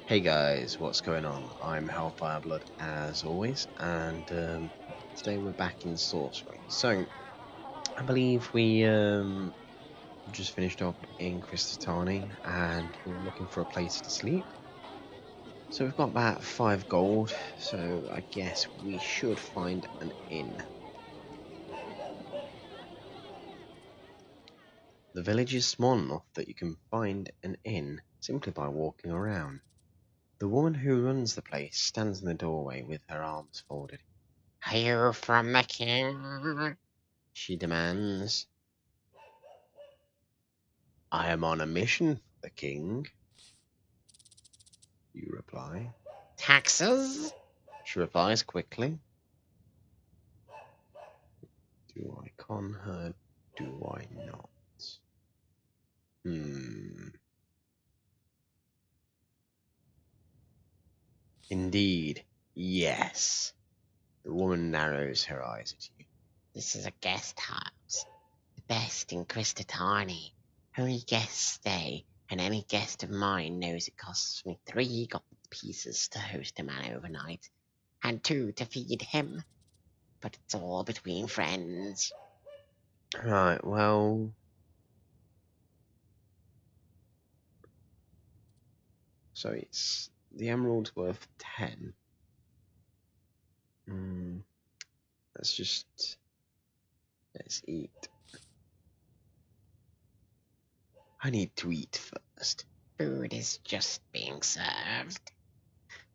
Hey guys, what's going on? I'm HellfireBlood as always, and today we're back in Sorcery. So, I believe we just finished up in Cristotani and we were looking for a place to sleep. So we've got about 5 gold, so I guess we should find an inn. The village is small enough that you can find an inn simply by walking around. The woman who runs the place stands in the doorway with her arms folded. Are you from the king? She demands. I am on a mission for the king, you reply. Taxes? She replies quickly. Do I con her? Do I not? Indeed, yes. The woman narrows her eyes at you. This is a guest house. The best in Cristotani. Only guests stay, and any guest of mine knows it costs me 3 gold pieces to host a man overnight, and 2 to feed him. But it's all between friends. Right, well... So it's... The emerald's worth 10. Let's eat. I need to eat first. Food is just being served.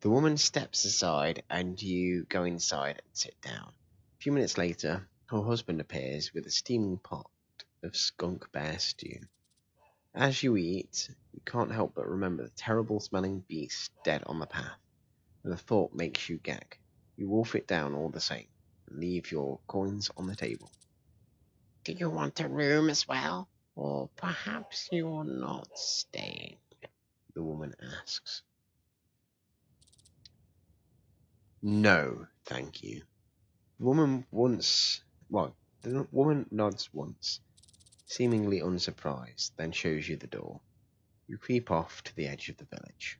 The woman steps aside and you go inside and sit down. A few minutes later, her husband appears with a steaming pot of skunk bear stew. As you eat, you can't help but remember the terrible smelling beast dead on the path, and the thought makes you gag. You wolf it down all the same, and leave your coins on the table. Do you want a room as well? Or perhaps you're not staying? The woman asks. No, thank you. The woman nods once, seemingly unsurprised, then shows you the door. You creep off to the edge of the village.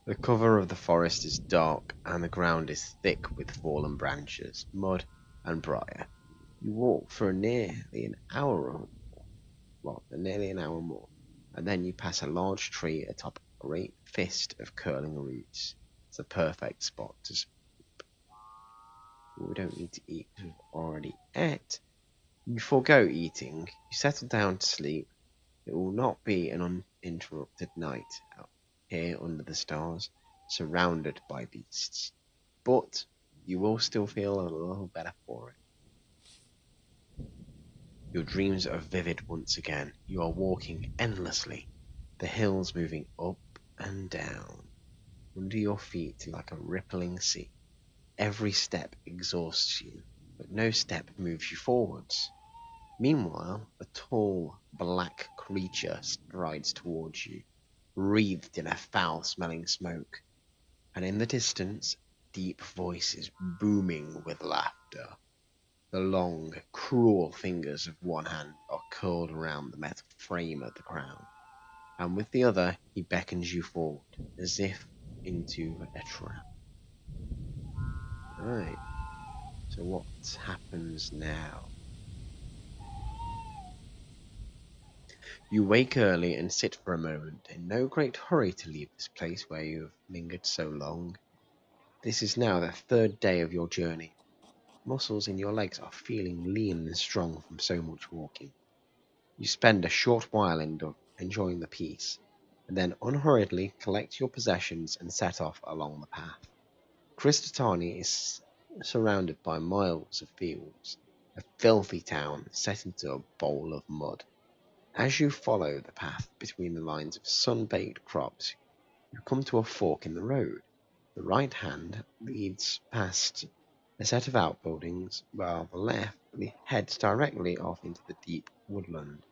The cover of the forest is dark and the ground is thick with fallen branches, mud and briar. You walk for nearly an hour more, and then you pass a large tree atop a great fist of curling roots. It's a perfect spot to sleep. We don't need to eat because we've already ate. You forego eating, you settle down to sleep. It will not be an uninterrupted night out here under the stars, surrounded by beasts. But you will still feel a little better for it. Your dreams are vivid once again. You are walking endlessly, the hills moving up and down, under your feet like a rippling sea. Every step exhausts you, but no step moves you forwards. Meanwhile, a tall, black creature strides towards you, wreathed in a foul-smelling smoke, and in the distance, deep voices booming with laughter. The long, cruel fingers of one hand are curled around the metal frame of the crown, and with the other he beckons you forward, as if into a trap. Right, so what happens now? You wake early and sit for a moment, in no great hurry to leave this place where you have lingered so long. This is now the 3rd day of your journey. Muscles in your legs are feeling lean and strong from so much walking. You spend a short while enjoying the peace, and then unhurriedly collect your possessions and set off along the path. Cristotani is surrounded by miles of fields, a filthy town set into a bowl of mud. As you follow the path between the lines of sun-baked crops, you come to a fork in the road. The right hand leads past a set of outbuildings, while the left heads directly off into the deep woodland.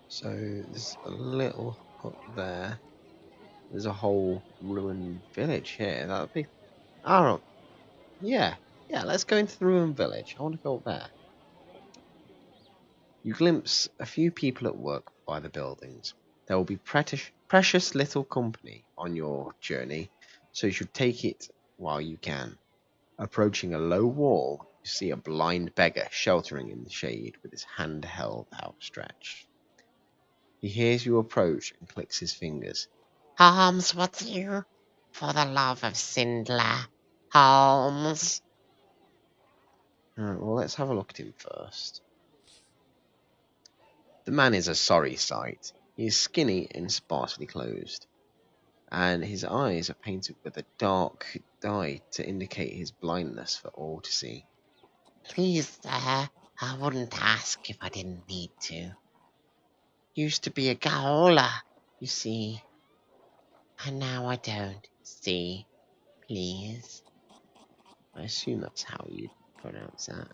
So there's a little hut there. There's a whole ruined village here. That would be... Oh, yeah. Yeah, let's go into the ruined village. I want to go up there. You glimpse a few people at work by the buildings. There will be precious little company on your journey, so you should take it while you can. Approaching a low wall, you see a blind beggar sheltering in the shade with his hand held outstretched. He hears you approach and clicks his fingers. Holmes, what's you? For the love of Sindler. Holmes. Well, let's have a look at him first. The man is a sorry sight. He is skinny and sparsely clothed, and his eyes are painted with a dark dye to indicate his blindness for all to see. Please, sir, I wouldn't ask if I didn't need to. Used to be a gaoler, you see. And now I don't, see. Please. I assume that's how you pronounce that.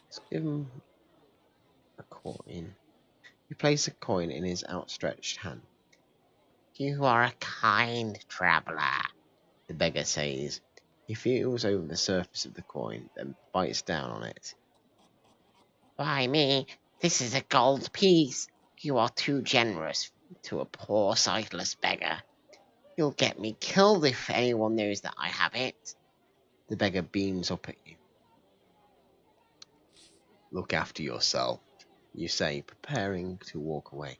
Let's give him a coin. You place a coin in his outstretched hand. You are a kind traveller. The beggar says. He feels over the surface of the coin, then bites down on it. Why me? This is a gold piece. You are too generous to a poor sightless beggar. You'll get me killed if anyone knows that I have it. The beggar beams up at you. Look after yourself, you say, preparing to walk away.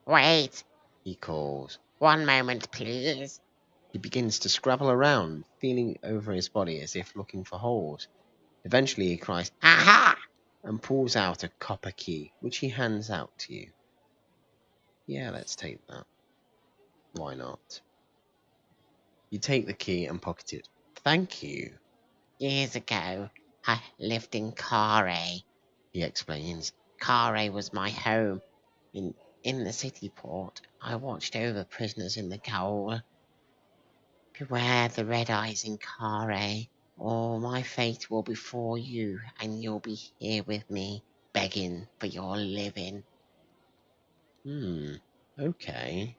Wait, He calls. 1 moment, please. He begins to scrabble around, feeling over his body as if looking for holes. Eventually he cries, Aha! and pulls out a copper key, which he hands out to you. Yeah, let's take that. Why not? You take the key and pocket it. Thank you, Years ago, I lived in Carre. he explains. Carre was my home. In the city port, I watched over prisoners in the gaol. Beware the red eyes in Carre, or my fate will be for you, and you'll be here with me, begging for your living. Okay.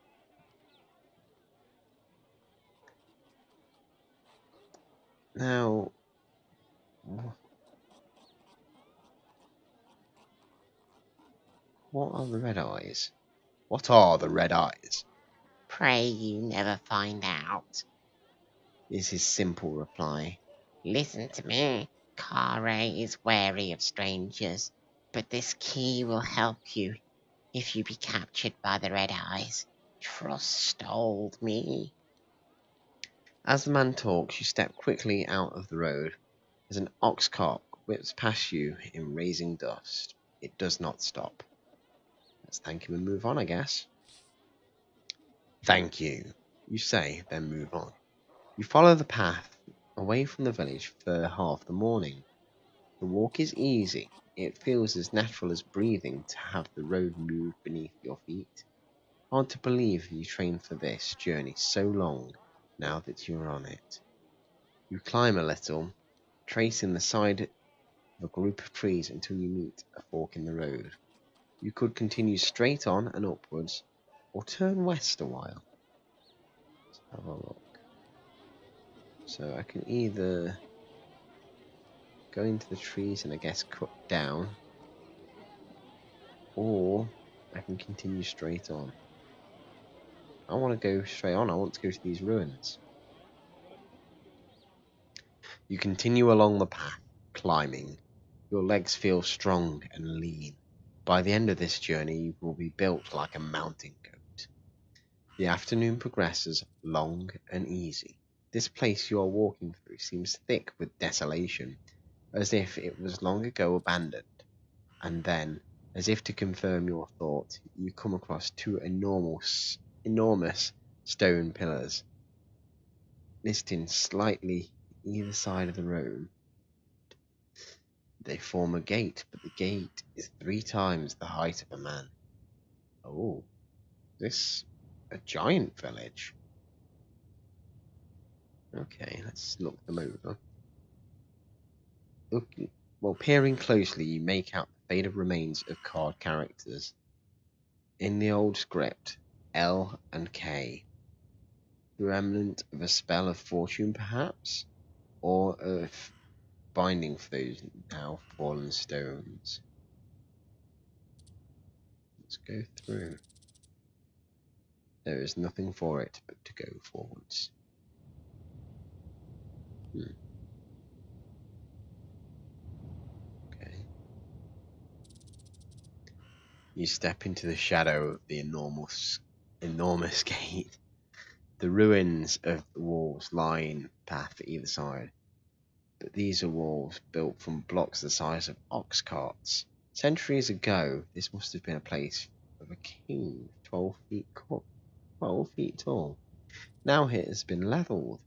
Now, what are the red eyes? What are the red eyes? Pray you never find out. Is his simple reply. Listen to me. Carre is wary of strangers, but this key will help you if you be captured by the red eyes. Trust old me. As the man talks, you step quickly out of the road as an ox cart whips past you in raising dust. It does not stop. Let's thank him and move on, I guess. Thank you, you say, then move on. You follow the path away from the village for half the morning. The walk is easy. It feels as natural as breathing to have the road move beneath your feet. Hard to believe you trained for this journey so long now that you're on it. You climb a little, tracing the side of a group of trees until you meet a fork in the road. You could continue straight on and upwards, or turn west a while. Let's have a look. So I can either go into the trees and I guess cut down, or I can continue straight on. I want to go straight on. I want to go to these ruins. You continue along the path, climbing. Your legs feel strong and lean. By the end of this journey, you will be built like a mountain goat. The afternoon progresses long and easy. This place you are walking through seems thick with desolation, as if it was long ago abandoned. And then, as if to confirm your thought, you come across two enormous stone pillars, listing slightly either side of the road. They form a gate, but the gate is 3 times the height of a man. Oh, this a giant village. Okay, let's look them over. Peering closely, you make out the faded remains of card characters. In the old script, L and K. The remnant of a spell of fortune, perhaps? Or of binding for those now fallen stones. Let's go through. There is nothing for it but to go forwards. Okay. You step into the shadow of the enormous gate. The ruins of the walls line the path either side, but these are walls built from blocks the size of ox carts. Centuries ago, this must have been a place of a king 12 feet tall. Now it has been levelled,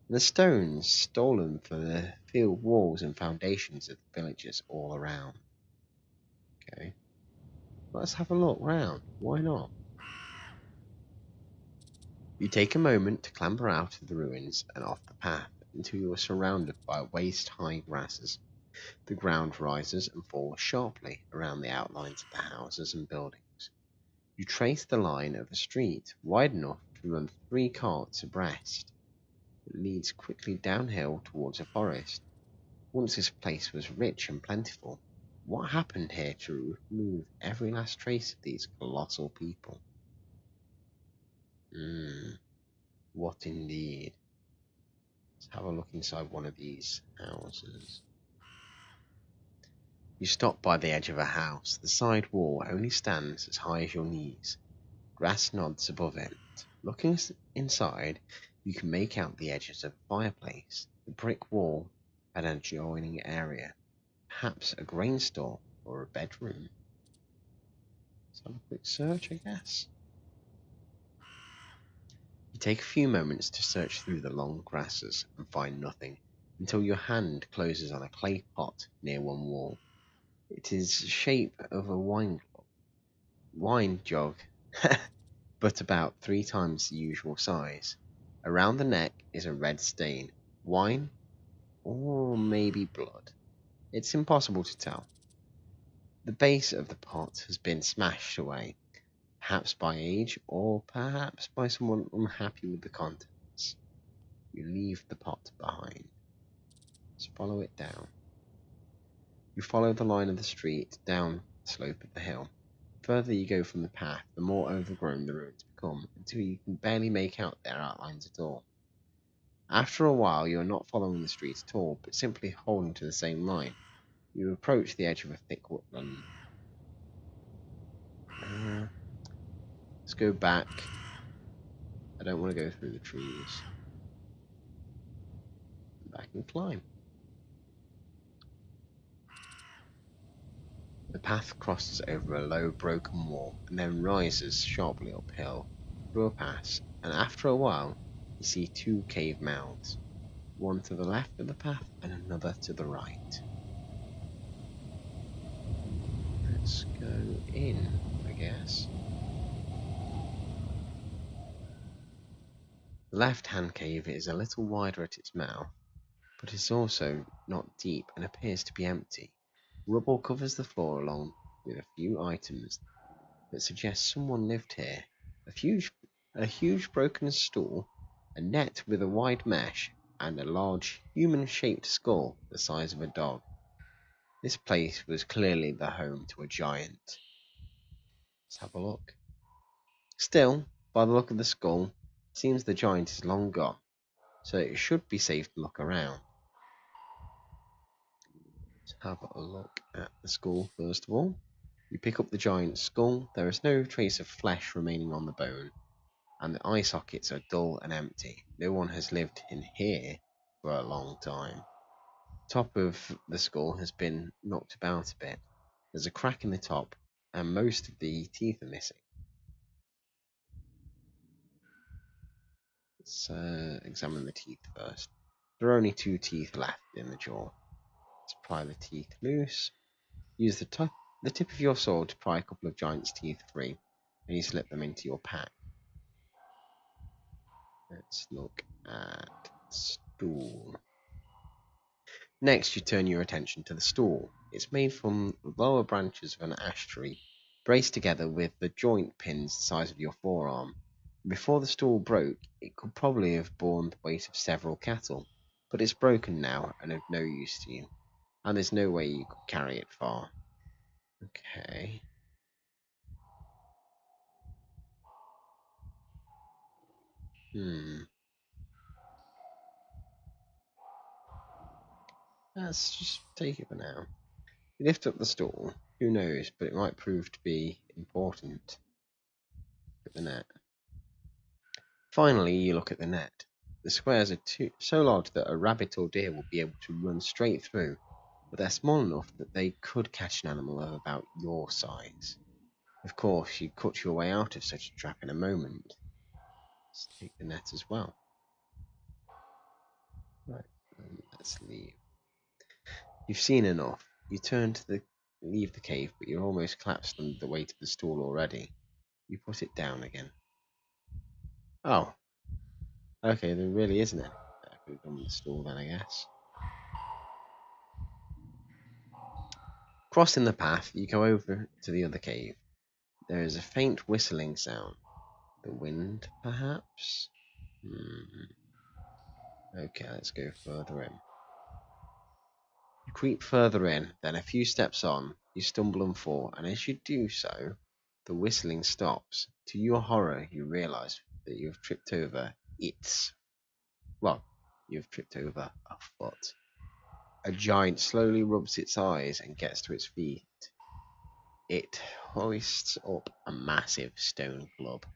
and the stones stolen for the field walls and foundations of the villages all around. Okay, let's have a look round. Why not? You take a moment to clamber out of the ruins and off the path until you are surrounded by waist-high grasses. The ground rises and falls sharply around the outlines of the houses and buildings. You trace the line of a street wide enough to run 3 carts abreast. It leads quickly downhill towards a forest. Once this place was rich and plentiful. What happened here to remove every last trace of these colossal people? What indeed? Let's have a look inside one of these houses. You stop by the edge of a house. The side wall only stands as high as your knees. Grass nods above it. Looking inside, you can make out the edges of a fireplace, the brick wall, and an adjoining area. Perhaps a grain store or a bedroom. Let's have a quick search, I guess. You take a few moments to search through the long grasses and find nothing until your hand closes on a clay pot near one wall. It is the shape of a wine jug, but about 3 times the usual size. Around the neck is a red stain. Wine? Or maybe blood. It's impossible to tell. The base of the pot has been smashed away, perhaps by age, or perhaps by someone unhappy with the contents. You leave the pot behind. Let's follow it down. You follow the line of the street down the slope of the hill. The further you go from the path, the more overgrown the ruins become, until you can barely make out their outlines at all. After a while, you are not following the street at all, but simply holding to the same line. You approach the edge of a thick woodland. Let's go back. I don't want to go through the trees. Back and climb. The path crosses over a low broken wall and then rises sharply uphill through a pass, and after a while you see 2 cave mouths, one to the left of the path and another to the right. Let's go in, I guess. The left-hand cave is a little wider at its mouth, but is also not deep and appears to be empty. Rubble covers the floor along with a few items that suggest someone lived here. A huge broken stool, a net with a wide mesh, and a large human-shaped skull the size of a dog. This place was clearly the home to a giant. Let's have a look. Still, by the look of the skull, it seems the giant is long gone, so it should be safe to look around. Let's have a look at the skull first of all. You pick up the giant's skull. There is no trace of flesh remaining on the bone, and the eye sockets are dull and empty. No one has lived in here for a long time. The top of the skull has been knocked about a bit. There's a crack in the top, and most of the teeth are missing. Let's examine the teeth first. There are only 2 teeth left in the jaw. Let's pry the teeth loose. Use the tip of your sword to pry a couple of giant's teeth free, and you slip them into your pack. Let's look at the stool. Next, you turn your attention to the stool. It's made from the lower branches of an ash tree, braced together with the joint pins the size of your forearm. Before the stool broke, it could probably have borne the weight of several cattle, but it's broken now and of no use to you. And there's no way you could carry it far. Okay. Let's just take it for now. You lift up the stool. Who knows, but it might prove to be important. Look at the net. Finally, you look at the net. The squares are so large that a rabbit or deer will be able to run straight through, but they're small enough that they could catch an animal of about your size. Of course, you'd cut your way out of such a trap in a moment. Let's take the net as well. Right, let's leave. You've seen enough. You turn to leave the cave, but you're almost collapsed under the weight of the stool already. You put it down again. Oh. Okay, there really isn't any. I could have done with the stool then, I guess. Crossing the path, you go over to the other cave. There is a faint whistling sound. The wind, perhaps? Okay, let's go further in. You creep further in, then a few steps on, you stumble and fall, and as you do so, the whistling stops. To your horror, you realise that you have tripped over you've tripped over a foot. A giant slowly rubs its eyes and gets to its feet. It hoists up a massive stone club.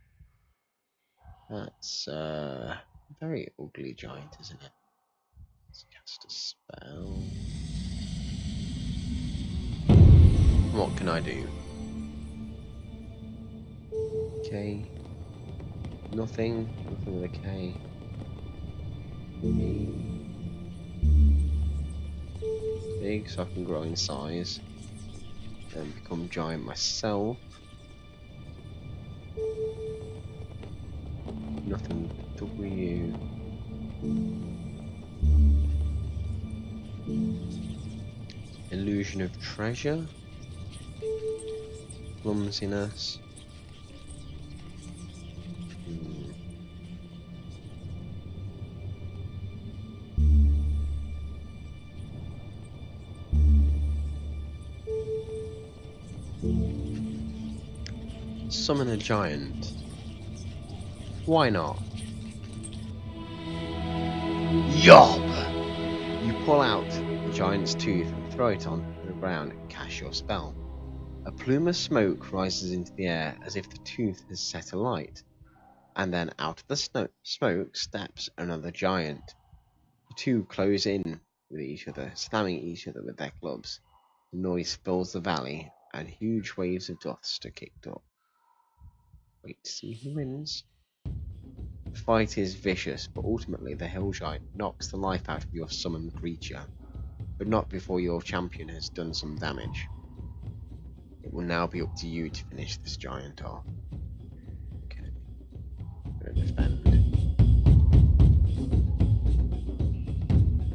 That's a very ugly giant, isn't it? Let's cast a spell. What can I do? Okay. Nothing with a K. Big, so I can grow in size. Then become giant myself. Nothing W. Illusion of treasure. Clumsiness. Summon a giant. Why not? Yob! You pull out the giant's tooth and throw it on the ground and cast your spell. A plume of smoke rises into the air as if the tooth has set alight, and then out of the smoke steps another giant. The two close in with each other, slamming each other with their clubs. The noise fills the valley, and huge waves of dust are kicked up. Wait to see who wins. The fight is vicious, but ultimately the hill giant knocks the life out of your summoned creature, but not before your champion has done some damage. It will now be up to you to finish this giant off. Okay. I'm going to defend.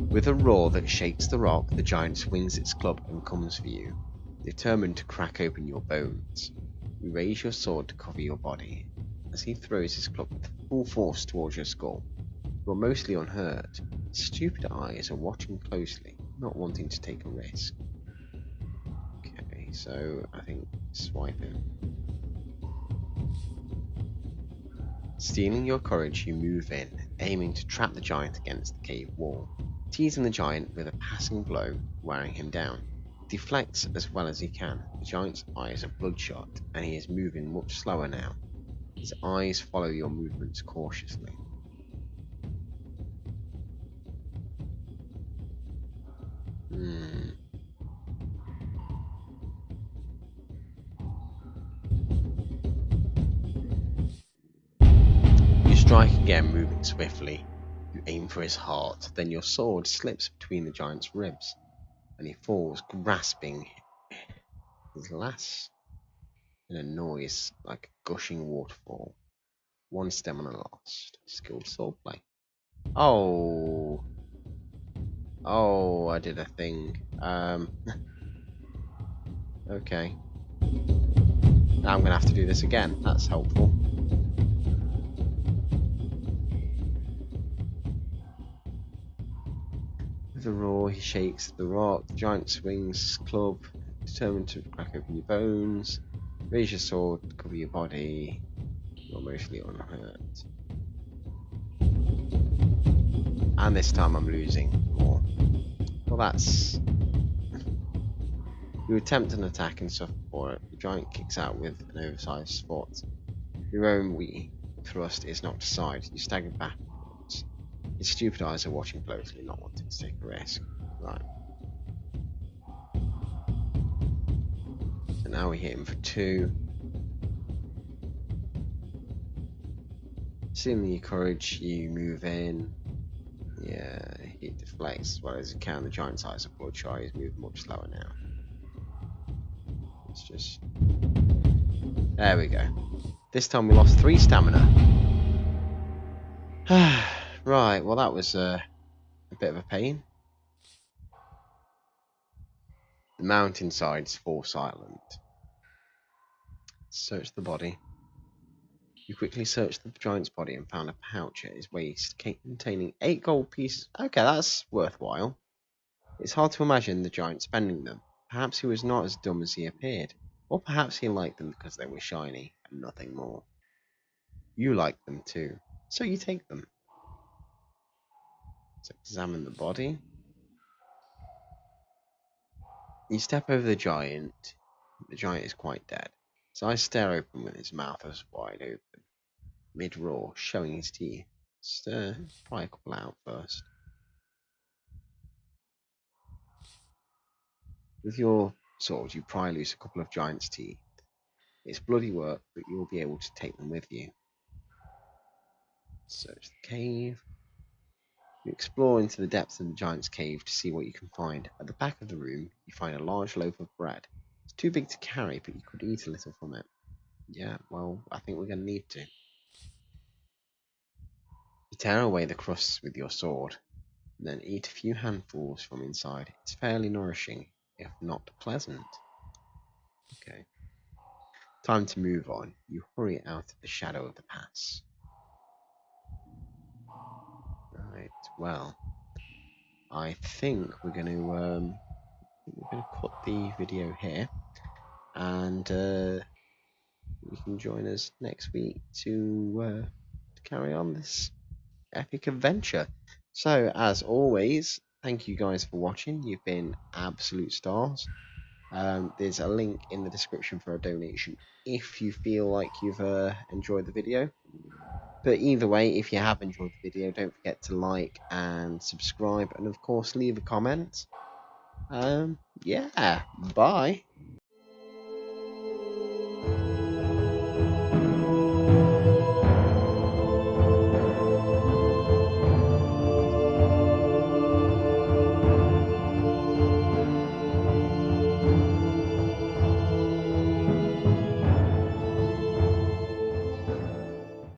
With a roar that shakes the rock, the giant swings its club and comes for you, determined to crack open your bones. You raise your sword to cover your body. As he throws his club with full force towards your skull, you are mostly unhurt. Stupid eyes are watching closely, not wanting to take a risk. Okay, so I think swipe him. Stealing your courage, you move in, aiming to trap the giant against the cave wall. Teasing the giant with a passing blow, wearing him down. He deflects as well as he can. The giant's eyes are bloodshot, and he is moving much slower now. His eyes follow your movements cautiously. You strike again, moving swiftly. You aim for his heart, then your sword slips between the giant's ribs, and he falls, grasping his last in a noise like a gushing waterfall. One stamina lost. Skilled swordplay. Oh, I did a thing. Okay. Now I'm gonna have to do this again. That's helpful. With a roar, he shakes the rock. The giant swings club, determined to crack open your bones. Raise your sword, cover your body. You're mostly unhurt. And this time I'm losing more. Well, that's... You attempt an attack and suffer for it. The giant kicks out with an oversized foot. Your own wee thrust is knocked aside. You stagger backwards. His stupid eyes are watching closely, not wanting to take a risk. Right. So now we hit him for 2. Assuming your courage, you move in. Yeah, he deflects as well as he can. The giant's eyes are bloodshot. He's moving much slower now. It's just... There we go. This time we lost 3 stamina. Right, well that was a bit of a pain. The mountainsides fall silent. Search the body. You quickly searched the giant's body and found a pouch at his waist containing 8 gold pieces. Okay, that's worthwhile. It's hard to imagine the giant spending them. Perhaps he was not as dumb as he appeared. Or perhaps he liked them because they were shiny and nothing more. You like them too, so you take them. Let's examine the body. You step over the giant. The giant is quite dead. His eyes stare open with his mouth as wide open, mid-roar, showing his teeth. Pry a couple out first. With your sword, you pry loose a couple of giant's teeth. It's bloody work, but you'll be able to take them with you. Search the cave. You explore into the depths of the giant's cave to see what you can find. At the back of the room, you find a large loaf of bread. It's too big to carry, but you could eat a little from it. Yeah, well, I think we're going to need to. You tear away the crusts with your sword, and then eat a few handfuls from inside. It's fairly nourishing, if not pleasant. Okay. Time to move on. You hurry out of the shadow of the pass. Right, well, I think we're going to cut the video here, and you can join us next week to carry on this epic adventure. So, as always, thank you guys for watching. You've been absolute stars. There's a link in the description for a donation if you feel like you've enjoyed the video. But either way, if you have enjoyed the video, don't forget to like and subscribe, and of course leave a comment. Yeah, bye.